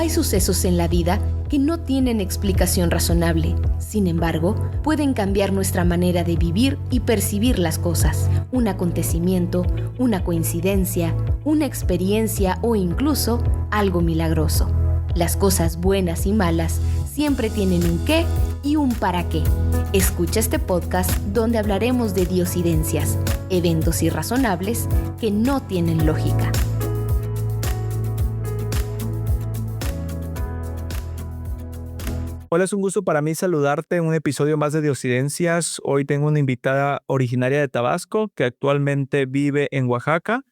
Hay sucesos en la vida que no tienen explicación razonable. Sin embargo, pueden cambiar nuestra manera de vivir y percibir las cosas. Un acontecimiento, una coincidencia, una experiencia o incluso algo milagroso. Las cosas buenas y malas siempre tienen un qué y un para qué. Escucha este podcast donde hablaremos de diosidencias, eventos irrazonables que no tienen lógica. Hola, es un gusto para mí saludarte en un episodio más de Diosidencias. Hoy tengo una invitada originaria de Tabasco que actualmente vive en Oaxaca.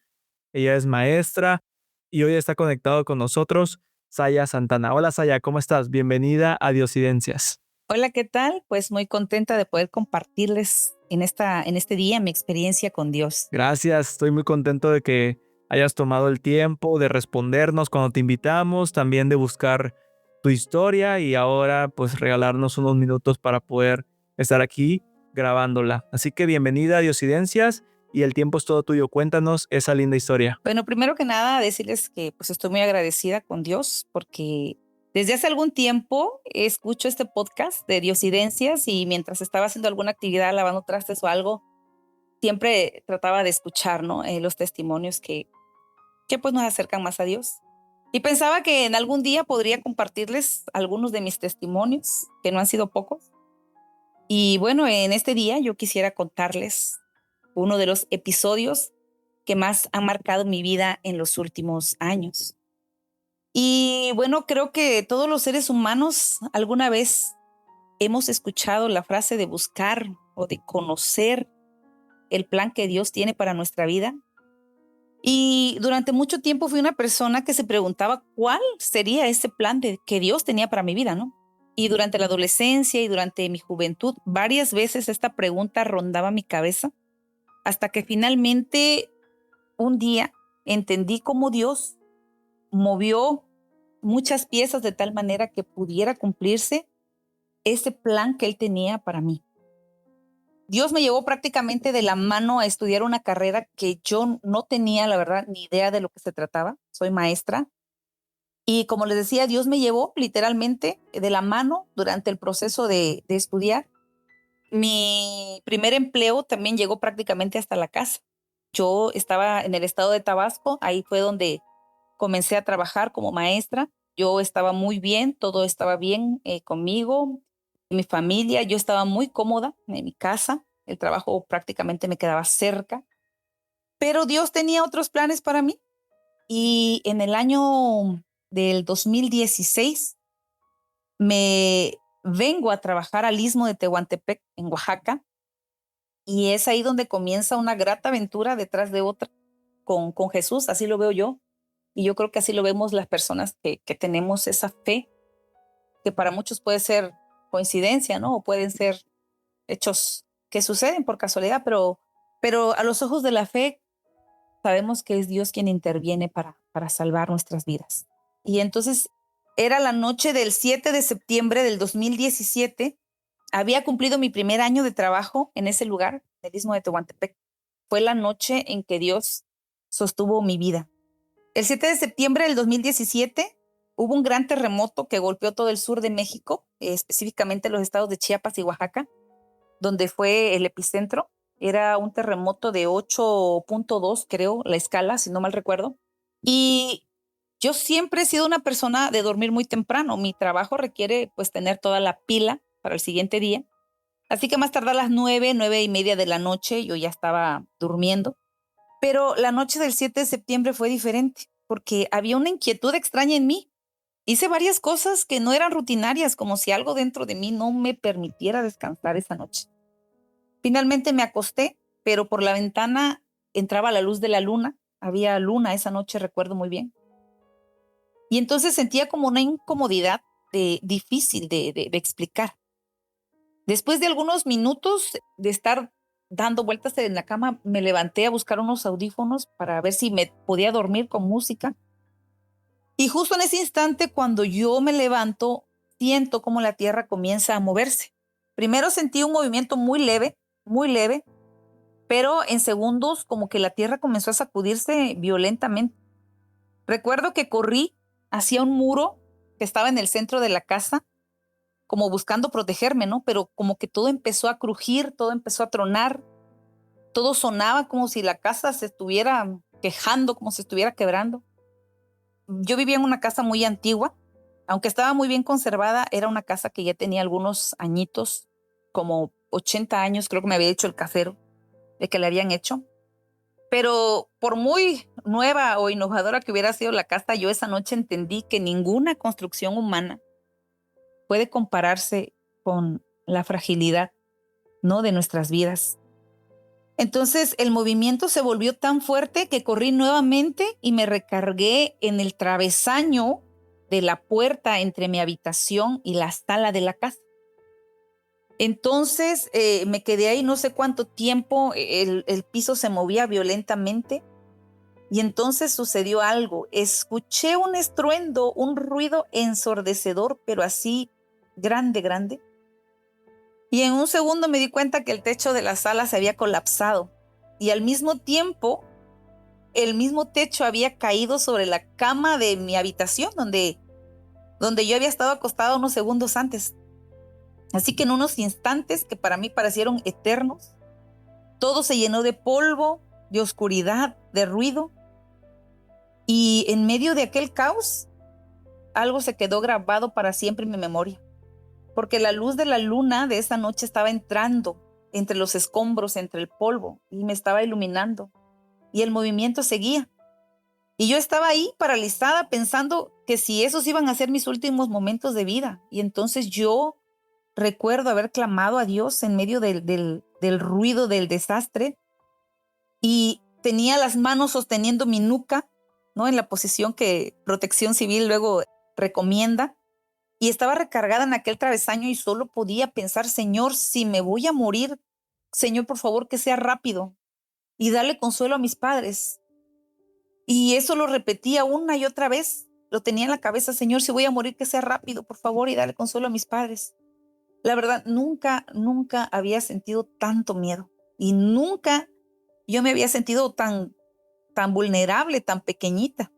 Ella es maestra y hoy está conectado con nosotros Saya Santana. Hola Saya, ¿cómo estás? Bienvenida a Diosidencias. Hola, ¿qué tal? Pues muy contenta de poder compartirles en este día mi experiencia con Dios. Gracias, estoy muy contento de que hayas tomado el tiempo de respondernos cuando te invitamos, también de buscar tu historia y ahora pues regalarnos unos minutos para poder estar aquí grabándola. Así que bienvenida a Diosidencias y el tiempo es todo tuyo. Cuéntanos esa linda historia. Bueno, primero que nada, decirles que pues estoy muy agradecida con Dios porque desde hace algún tiempo escucho este podcast de Diosidencias y mientras estaba haciendo alguna actividad, lavando trastes o algo, siempre trataba de escuchar, ¿no? Los testimonios que pues nos acercan más a Dios. Y pensaba que en algún día podría compartirles algunos de mis testimonios, que no han sido pocos. Y bueno, en este día yo quisiera contarles uno de los episodios que más han marcado mi vida en los últimos años. Y bueno, creo que todos los seres humanos alguna vez hemos escuchado la frase de buscar o de conocer el plan que Dios tiene para nuestra vida. Y durante mucho tiempo fui una persona que se preguntaba cuál sería ese plan que Dios tenía para mi vida, ¿no? Y durante la adolescencia y durante mi juventud, varias veces esta pregunta rondaba mi cabeza, hasta que finalmente un día entendí cómo Dios movió muchas piezas de tal manera que pudiera cumplirse ese plan que Él tenía para mí. Dios me llevó prácticamente de la mano a estudiar una carrera que yo no tenía, la verdad, ni idea de lo que se trataba. Soy maestra. Y como les decía, Dios me llevó literalmente de la mano durante el proceso de estudiar. Mi primer empleo también llegó prácticamente hasta la casa. Yo estaba en el estado de Tabasco, ahí fue donde comencé a trabajar como maestra. Yo estaba muy bien, todo estaba bien conmigo, mi familia, yo estaba muy cómoda en mi casa, el trabajo prácticamente me quedaba cerca, pero Dios tenía otros planes para mí y en el año del 2016 me vengo a trabajar al Istmo de Tehuantepec en Oaxaca y es ahí donde comienza una grata aventura detrás de otra con Jesús, así lo veo yo. Y yo creo que así lo vemos las personas que tenemos esa fe, que para muchos puede ser coincidencia, ¿no? O pueden ser hechos que suceden por casualidad, pero a los ojos de la fe sabemos que es Dios quien interviene para salvar nuestras vidas. Y entonces era la noche del 7 de septiembre del 2017. Había cumplido mi primer año de trabajo en ese lugar, el Istmo de Tehuantepec. Fue la noche en que Dios sostuvo mi vida. El 7 de septiembre del 2017 hubo un gran terremoto que golpeó todo el sur de México, específicamente los estados de Chiapas y Oaxaca, donde fue el epicentro. Era un terremoto de 8.2, creo, la escala, si no mal recuerdo. Y yo siempre he sido una persona de dormir muy temprano. Mi trabajo requiere pues tener toda la pila para el siguiente día. Así que más tardar a las 9:30 de la noche, yo ya estaba durmiendo. Pero la noche del 7 de septiembre fue diferente porque había una inquietud extraña en mí. Hice varias cosas que no eran rutinarias, como si algo dentro de mí no me permitiera descansar esa noche. Finalmente me acosté, pero por la ventana entraba la luz de la luna. Había luna esa noche, recuerdo muy bien. Y entonces sentía como una incomodidad difícil de explicar. Después de algunos minutos de estar dando vueltas en la cama, me levanté a buscar unos audífonos para ver si me podía dormir con música. Y justo en ese instante, cuando yo me levanto, siento como la tierra comienza a moverse. Primero sentí un movimiento muy leve, pero en segundos como que la tierra comenzó a sacudirse violentamente. Recuerdo que corrí hacia un muro que estaba en el centro de la casa, como buscando protegerme, ¿no? Pero como que todo empezó a crujir, todo empezó a tronar, todo sonaba como si la casa se estuviera quejando, como si estuviera quebrando. Yo vivía en una casa muy antigua, aunque estaba muy bien conservada, era una casa que ya tenía algunos añitos, como 80 años, creo que me había hecho el casero, de que le habían hecho. Pero por muy nueva o innovadora que hubiera sido la casa, yo esa noche entendí que ninguna construcción humana puede compararse con la fragilidad, ¿no?, de nuestras vidas. Entonces el movimiento se volvió tan fuerte que corrí nuevamente y me recargué en el travesaño de la puerta entre mi habitación y la sala de la casa. Entonces me quedé ahí no sé cuánto tiempo, el piso se movía violentamente y entonces sucedió algo. Escuché un estruendo, un ruido ensordecedor, pero así grande, grande. Y en un segundo me di cuenta que el techo de la sala se había colapsado y al mismo tiempo el mismo techo había caído sobre la cama de mi habitación donde yo había estado acostada unos segundos antes. Así que en unos instantes que para mí parecieron eternos, todo se llenó de polvo, de oscuridad, de ruido. Y en medio de aquel caos, algo se quedó grabado para siempre en mi memoria. Porque la luz de la luna de esa noche estaba entrando entre los escombros, entre el polvo, y me estaba iluminando. Y el movimiento seguía. Y yo estaba ahí paralizada pensando que si esos iban a ser mis últimos momentos de vida. Y entonces yo recuerdo haber clamado a Dios en medio del ruido del desastre y tenía las manos sosteniendo mi nuca, ¿no?, en la posición que Protección Civil luego recomienda. Y estaba recargada en aquel travesaño y solo podía pensar: Señor, si me voy a morir, Señor, por favor, que sea rápido y dale consuelo a mis padres. Y eso lo repetía una y otra vez. Lo tenía en la cabeza: Señor, si voy a morir, que sea rápido, por favor, y dale consuelo a mis padres. La verdad, nunca había sentido tanto miedo y nunca yo me había sentido tan vulnerable, tan pequeñita.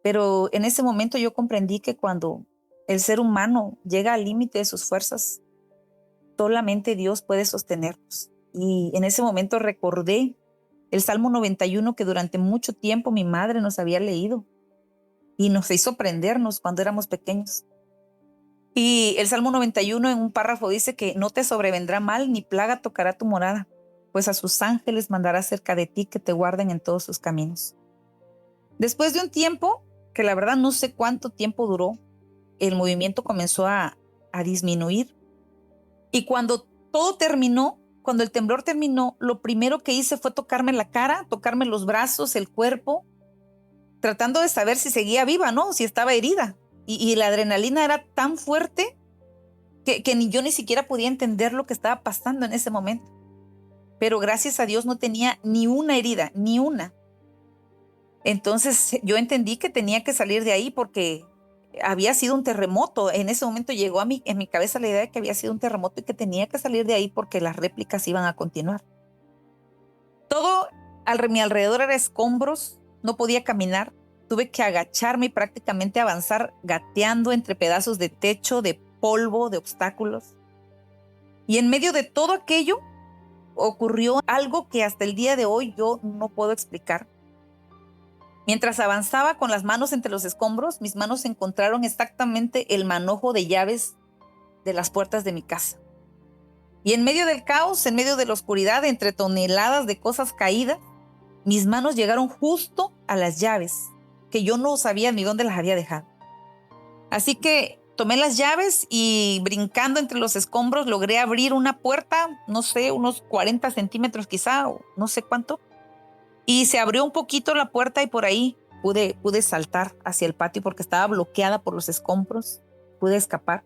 Pero en ese momento yo comprendí que cuando el ser humano llega al límite de sus fuerzas, solamente Dios puede sostenernos. Y en ese momento recordé el Salmo 91 que durante mucho tiempo mi madre nos había leído y nos hizo aprendernos cuando éramos pequeños. Y el Salmo 91 en un párrafo dice que no te sobrevendrá mal ni plaga tocará tu morada, pues a sus ángeles mandará cerca de ti que te guarden en todos sus caminos. Después de un tiempo, que la verdad no sé cuánto tiempo duró, el movimiento comenzó a disminuir. Y cuando todo terminó, cuando el temblor terminó, lo primero que hice fue tocarme la cara, tocarme los brazos, el cuerpo, tratando de saber si seguía viva, ¿no?, si estaba herida. Y la adrenalina era tan fuerte que yo ni siquiera podía entender lo que estaba pasando en ese momento. Pero gracias a Dios no tenía ni una herida, ni una. Entonces yo entendí que tenía que salir de ahí porque había sido un terremoto. En ese momento llegó en mi cabeza la idea de que había sido un terremoto y que tenía que salir de ahí porque las réplicas iban a continuar. Todo a mi alrededor era escombros, no podía caminar. Tuve que agacharme y prácticamente avanzar gateando entre pedazos de techo, de polvo, de obstáculos. Y en medio de todo aquello ocurrió algo que hasta el día de hoy yo no puedo explicar. Mientras avanzaba con las manos entre los escombros, mis manos encontraron exactamente el manojo de llaves de las puertas de mi casa. Y en medio del caos, en medio de la oscuridad, entre toneladas de cosas caídas, mis manos llegaron justo a las llaves, que yo no sabía ni dónde las había dejado. Así que tomé las llaves y brincando entre los escombros logré abrir una puerta, no sé, unos 40 centímetros quizá, o no sé cuánto. Y se abrió un poquito la puerta y por ahí pude saltar hacia el patio porque estaba bloqueada por los escombros. Pude escapar.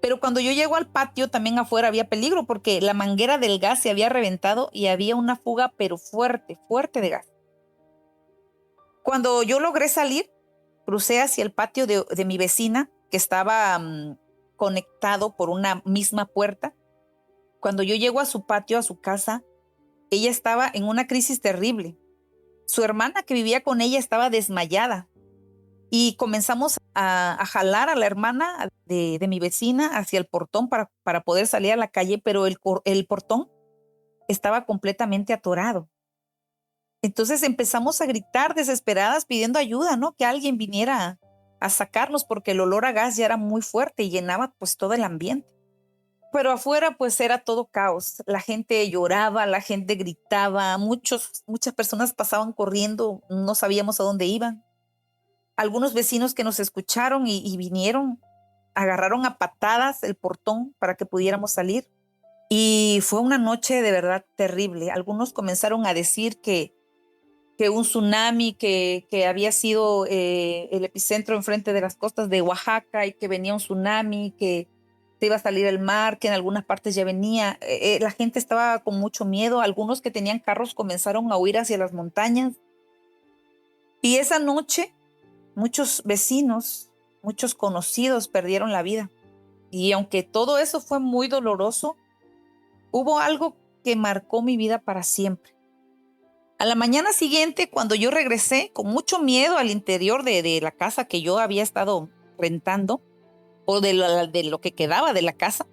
Pero cuando yo llego al patio, también afuera había peligro porque la manguera del gas se había reventado y había una fuga, pero fuerte, fuerte de gas. Cuando yo logré salir, crucé hacia el patio de mi vecina, que estaba conectado por una misma puerta. Cuando yo llego a su patio, a su casa, ella estaba en una crisis terrible. Su hermana que vivía con ella estaba desmayada y comenzamos a jalar a la hermana de mi vecina hacia el portón para poder salir a la calle, pero el portón estaba completamente atorado. Entonces empezamos a gritar desesperadas pidiendo ayuda, ¿no? Que alguien viniera a sacarnos porque el olor a gas ya era muy fuerte y llenaba pues todo el ambiente. Pero afuera pues era todo caos. La gente lloraba, la gente gritaba, muchas personas pasaban corriendo, no sabíamos a dónde iban. Algunos vecinos que nos escucharon y vinieron, agarraron a patadas el portón para que pudiéramos salir. Y fue una noche de verdad terrible. Algunos comenzaron a decir que un tsunami, que había sido el epicentro enfrente de las costas de Oaxaca y que venía un tsunami, que se iba a salir el mar, que en algunas partes ya venía. La gente estaba con mucho miedo. Algunos que tenían carros comenzaron a huir hacia las montañas. Y esa noche muchos vecinos, muchos conocidos perdieron la vida. Y aunque todo eso fue muy doloroso, hubo algo que marcó mi vida para siempre. A la mañana siguiente, cuando yo regresé con mucho miedo al interior de la casa que yo había estado rentando, o de lo que quedaba de la casa,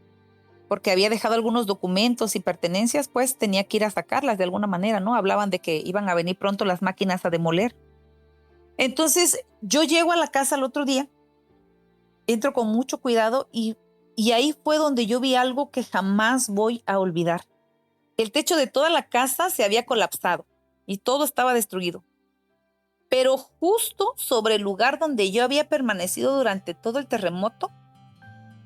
porque había dejado algunos documentos y pertenencias, pues tenía que ir a sacarlas de alguna manera, ¿no? Hablaban de que iban a venir pronto las máquinas a demoler. Entonces yo llego a la casa el otro día, entro con mucho cuidado y ahí fue donde yo vi algo que jamás voy a olvidar. El techo de toda la casa se había colapsado y todo estaba destruido. Pero justo sobre el lugar donde yo había permanecido durante todo el terremoto,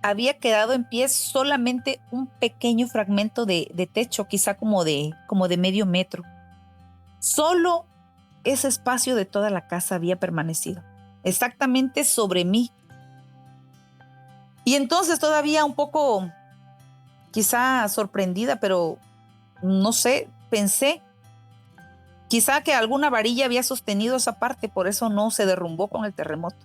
había quedado en pie solamente un pequeño fragmento de techo, quizá como de medio metro. Solo ese espacio de toda la casa había permanecido, exactamente sobre mí. Y entonces todavía un poco, quizá sorprendida, pero no sé, pensé, quizá que alguna varilla había sostenido esa parte, por eso no se derrumbó con el terremoto.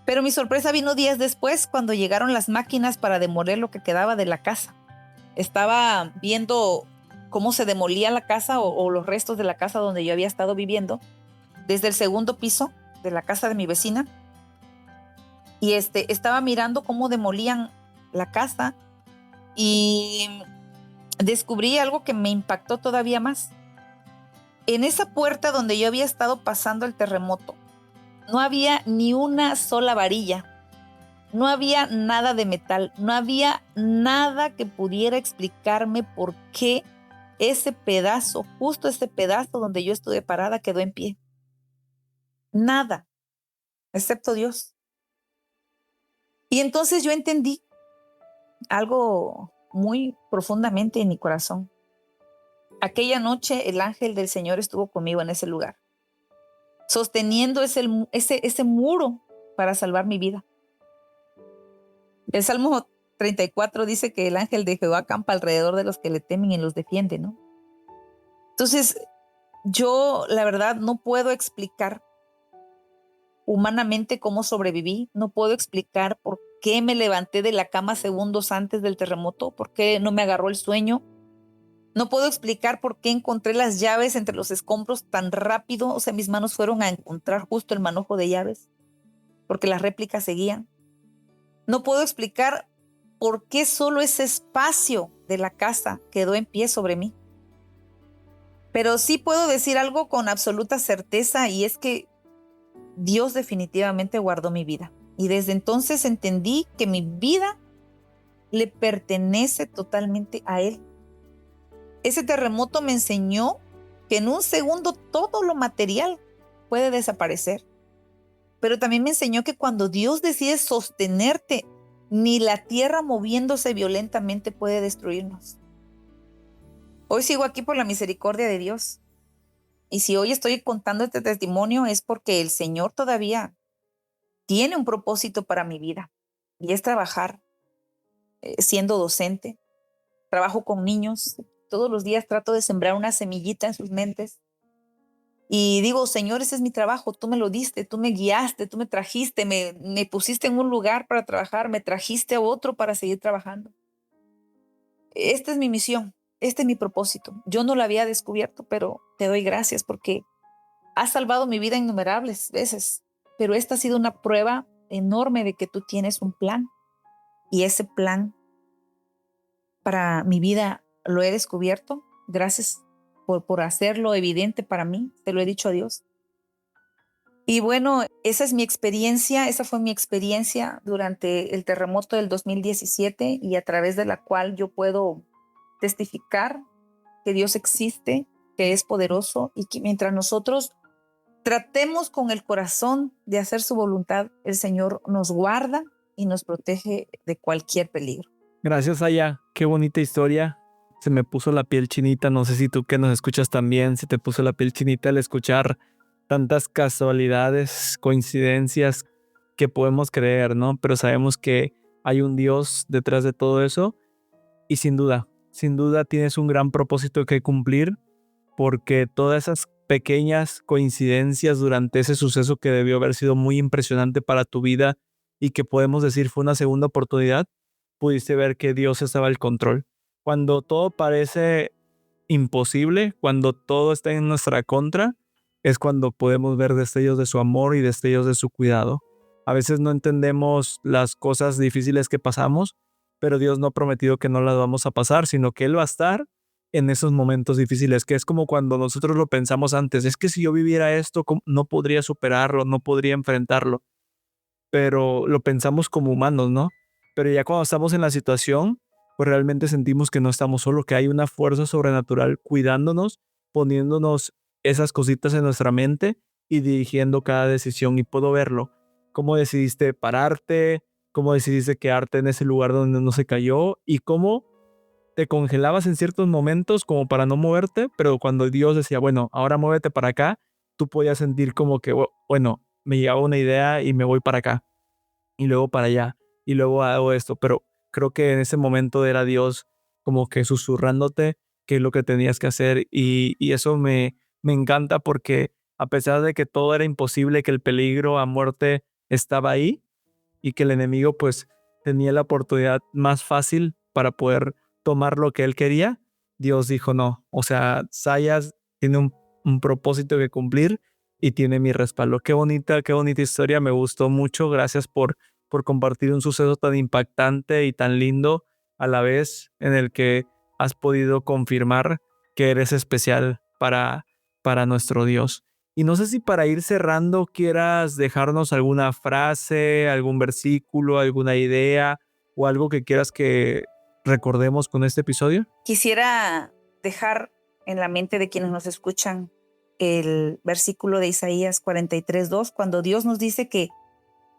Pero mi sorpresa vino días después, cuando llegaron las máquinas para demoler lo que quedaba de la casa. Estaba viendo cómo se demolía la casa o los restos de la casa donde yo había estado viviendo, desde el segundo piso de la casa de mi vecina. Y estaba mirando cómo demolían la casa y descubrí algo que me impactó todavía más. En esa puerta donde yo había estado pasando el terremoto, no había ni una sola varilla, no había nada de metal, no había nada que pudiera explicarme por qué ese pedazo, justo ese pedazo donde yo estuve parada, quedó en pie. Nada, excepto Dios. Y entonces yo entendí algo muy profundamente en mi corazón. Aquella noche el ángel del Señor estuvo conmigo en ese lugar, sosteniendo ese muro para salvar mi vida. El Salmo 34 dice que el ángel de Jehová acampa alrededor de los que le temen y los defiende, ¿no? Entonces, yo la verdad no puedo explicar humanamente cómo sobreviví, no puedo explicar por qué me levanté de la cama segundos antes del terremoto, por qué no me agarró el sueño. No puedo explicar por qué encontré las llaves entre los escombros tan rápido. O sea, mis manos fueron a encontrar justo el manojo de llaves, porque las réplicas seguían. No puedo explicar por qué solo ese espacio de la casa quedó en pie sobre mí. Pero sí puedo decir algo con absoluta certeza, y es que Dios definitivamente guardó mi vida. Y desde entonces entendí que mi vida le pertenece totalmente a Él. Ese terremoto me enseñó que en un segundo todo lo material puede desaparecer. Pero también me enseñó que cuando Dios decide sostenerte, ni la tierra moviéndose violentamente puede destruirnos. Hoy sigo aquí por la misericordia de Dios. Y si hoy estoy contando este testimonio es porque el Señor todavía tiene un propósito para mi vida. Y es trabajar siendo docente. Trabajo con niños. Todos los días trato de sembrar una semillita en sus mentes. Y digo, Señor, ese es mi trabajo. Tú me lo diste, tú me guiaste, tú me trajiste, me pusiste en un lugar para trabajar, me trajiste a otro para seguir trabajando. Esta es mi misión, este es mi propósito. Yo no lo había descubierto, pero te doy gracias porque has salvado mi vida innumerables veces. pero esta ha sido una prueba enorme de que tú tienes un plan, y ese plan para mi vida lo he descubierto. Gracias por hacerlo evidente para mí, te lo he dicho a Dios. Y bueno, esa fue mi experiencia durante el terremoto del 2017, y a través de la cual yo puedo testificar que Dios existe, que es poderoso, y que mientras nosotros tratemos con el corazón de hacer su voluntad, el Señor nos guarda y nos protege de cualquier peligro. Gracias, Aya. Qué bonita historia. Se me puso la piel chinita. No sé si tú que nos escuchas también, se te puso la piel chinita al escuchar tantas casualidades, coincidencias que podemos creer, ¿no? Pero sabemos que hay un Dios detrás de todo eso, y sin duda tienes un gran propósito que cumplir, porque todas esas pequeñas coincidencias durante ese suceso que debió haber sido muy impresionante para tu vida y que podemos decir fue una segunda oportunidad, pudiste ver que Dios estaba al control. Cuando todo parece imposible, cuando todo está en nuestra contra, es cuando podemos ver destellos de su amor y destellos de su cuidado. A veces no entendemos las cosas difíciles que pasamos, pero Dios no ha prometido que no las vamos a pasar, sino que Él va a estar en esos momentos difíciles, que es como cuando nosotros lo pensamos antes. Es que si yo viviera esto, no podría superarlo, no podría enfrentarlo. Pero lo pensamos como humanos, ¿no? Pero ya cuando estamos en la situación, pues realmente sentimos que no estamos solos, que hay una fuerza sobrenatural cuidándonos, poniéndonos esas cositas en nuestra mente y dirigiendo cada decisión. Y puedo verlo, cómo decidiste pararte, cómo decidiste quedarte en ese lugar donde no se cayó, y cómo te congelabas en ciertos momentos como para no moverte, pero cuando Dios decía, bueno, ahora muévete para acá, tú podías sentir como que, bueno, me llegaba una idea y me voy para acá, y luego para allá, y luego hago esto. Pero creo que en ese momento era Dios como que susurrándote qué es lo que tenías que hacer, y eso me encanta, porque a pesar de que todo era imposible, que el peligro a muerte estaba ahí y que el enemigo pues tenía la oportunidad más fácil para poder tomar lo que él quería, Dios dijo no. O sea, Sayas tiene un propósito que cumplir y tiene mi respaldo. Qué bonita historia, me gustó mucho. Gracias por compartir un suceso tan impactante y tan lindo a la vez, en el que has podido confirmar que eres especial para nuestro Dios. Y no sé si para ir cerrando quieras dejarnos alguna frase, algún versículo, alguna idea o algo que quieras que recordemos con este episodio. Quisiera dejar en la mente de quienes nos escuchan el versículo de Isaías 43:2, cuando Dios nos dice que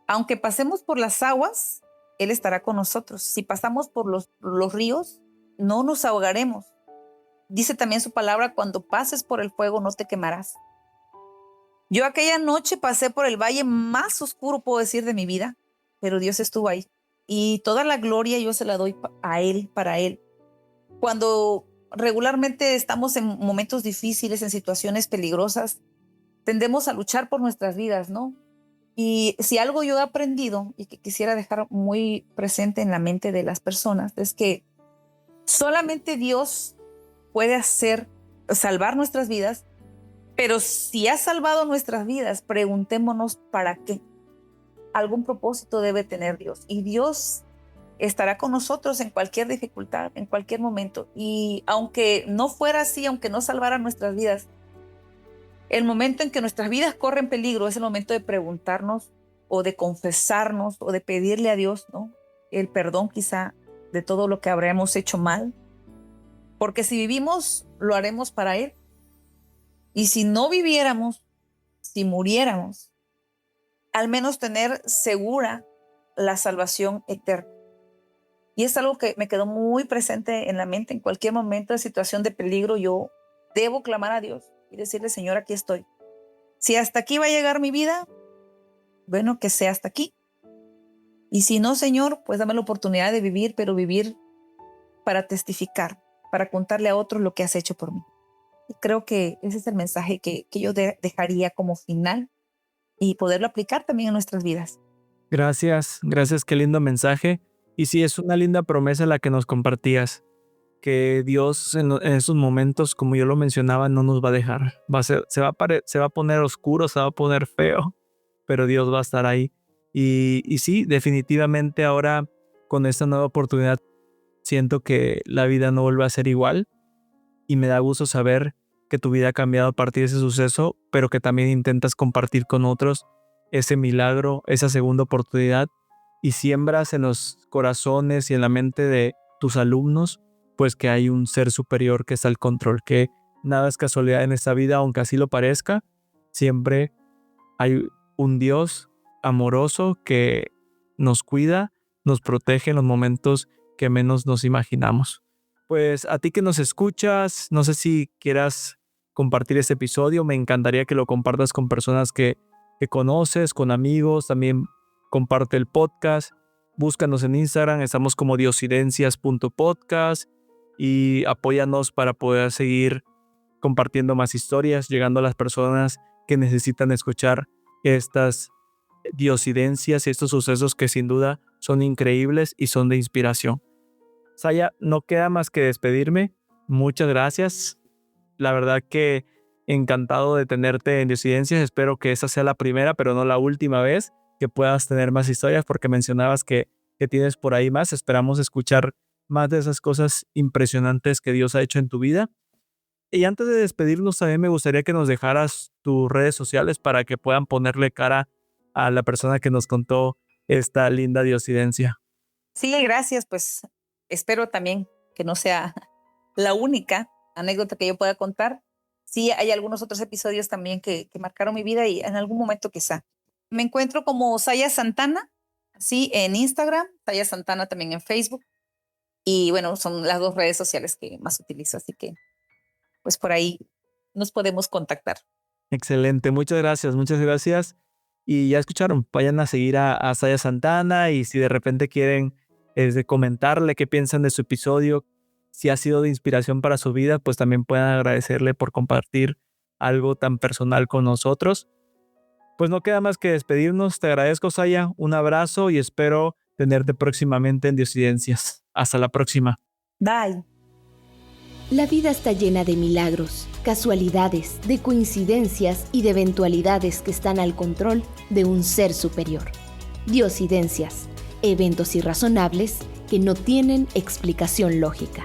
aunque pasemos por las aguas, Él estará con nosotros. Si pasamos por los ríos, no nos ahogaremos. Dice también su palabra, cuando pases por el fuego no te quemarás. Yo aquella noche pasé por el valle más oscuro, puedo decir, de mi vida, pero Dios estuvo ahí. Y toda la gloria yo se la doy a Él, para Él. Cuando regularmente estamos en momentos difíciles, en situaciones peligrosas, tendemos a luchar por nuestras vidas, ¿no? Y si algo yo he aprendido y que quisiera dejar muy presente en la mente de las personas, es que solamente Dios puede salvar nuestras vidas. Pero si ha salvado nuestras vidas, preguntémonos para qué. Algún propósito debe tener Dios. Y Dios estará con nosotros en cualquier dificultad, en cualquier momento. Y aunque no fuera así, aunque no salvara nuestras vidas, el momento en que nuestras vidas corren peligro es el momento de preguntarnos o de confesarnos o de pedirle a Dios, ¿no?, el perdón quizá de todo lo que habremos hecho mal. Porque si vivimos, lo haremos para Él. Y si no viviéramos, si muriéramos, al menos tener segura la salvación eterna. Y es algo que me quedó muy presente en la mente. En cualquier momento de situación de peligro, yo debo clamar a Dios y decirle, Señor, aquí estoy. Si hasta aquí va a llegar mi vida, bueno, que sea hasta aquí. Y si no, Señor, pues dame la oportunidad de vivir, pero vivir para testificar, para contarle a otros lo que has hecho por mí. Y creo que ese es el mensaje que yo dejaría como final y poderlo aplicar también en nuestras vidas. Gracias, qué lindo mensaje. Y sí, es una linda promesa la que nos compartías, que Dios en esos momentos, como yo lo mencionaba, no nos va a dejar. Se va a poner oscuro, se va a poner feo, pero Dios va a estar ahí. Y sí, definitivamente ahora con esta nueva oportunidad siento que la vida no vuelve a ser igual y me da gusto saber que tu vida ha cambiado a partir de ese suceso, pero que también intentas compartir con otros ese milagro, esa segunda oportunidad, y siembras en los corazones y en la mente de tus alumnos, pues que hay un ser superior que está al control, que nada es casualidad en esta vida, aunque así lo parezca, siempre hay un Dios amoroso que nos cuida, nos protege en los momentos que menos nos imaginamos. Pues a ti que nos escuchas, no sé si quieras compartir este episodio, me encantaría que lo compartas con personas que conoces, con amigos, también comparte el podcast, búscanos en Instagram, estamos como diosidencias.podcast y apóyanos para poder seguir compartiendo más historias, llegando a las personas que necesitan escuchar estas diosidencias y estos sucesos que sin duda son increíbles y son de inspiración. Saya, no queda más que despedirme. Muchas gracias. La verdad que encantado de tenerte en Diosidencias. Espero que esa sea la primera, pero no la última vez que puedas tener más historias, porque mencionabas que tienes por ahí más. Esperamos escuchar más de esas cosas impresionantes que Dios ha hecho en tu vida. Y antes de despedirnos, también me gustaría que nos dejaras tus redes sociales para que puedan ponerle cara a la persona que nos contó esta linda diosidencia. Sí, gracias. Pues espero también que no sea la única anécdota que yo pueda contar. Sí, hay algunos otros episodios también que marcaron mi vida y en algún momento quizá. Me encuentro como Saya Santana, sí, en Instagram, Saya Santana también en Facebook. Y bueno, son las dos redes sociales que más utilizo, así que pues por ahí nos podemos contactar. Excelente, muchas gracias. Y ya escucharon, vayan a seguir a Saya Santana y si de repente quieren comentarle qué piensan de su episodio, si ha sido de inspiración para su vida, pues también pueden agradecerle por compartir algo tan personal con nosotros. Pues no queda más que despedirnos. Te agradezco, Saya, un abrazo y espero tenerte próximamente en Diosidencias. Hasta la próxima. Bye. La vida está llena de milagros, casualidades, de coincidencias y de eventualidades que están al control de un ser superior. Diosidencias, eventos irrazonables que no tienen explicación lógica.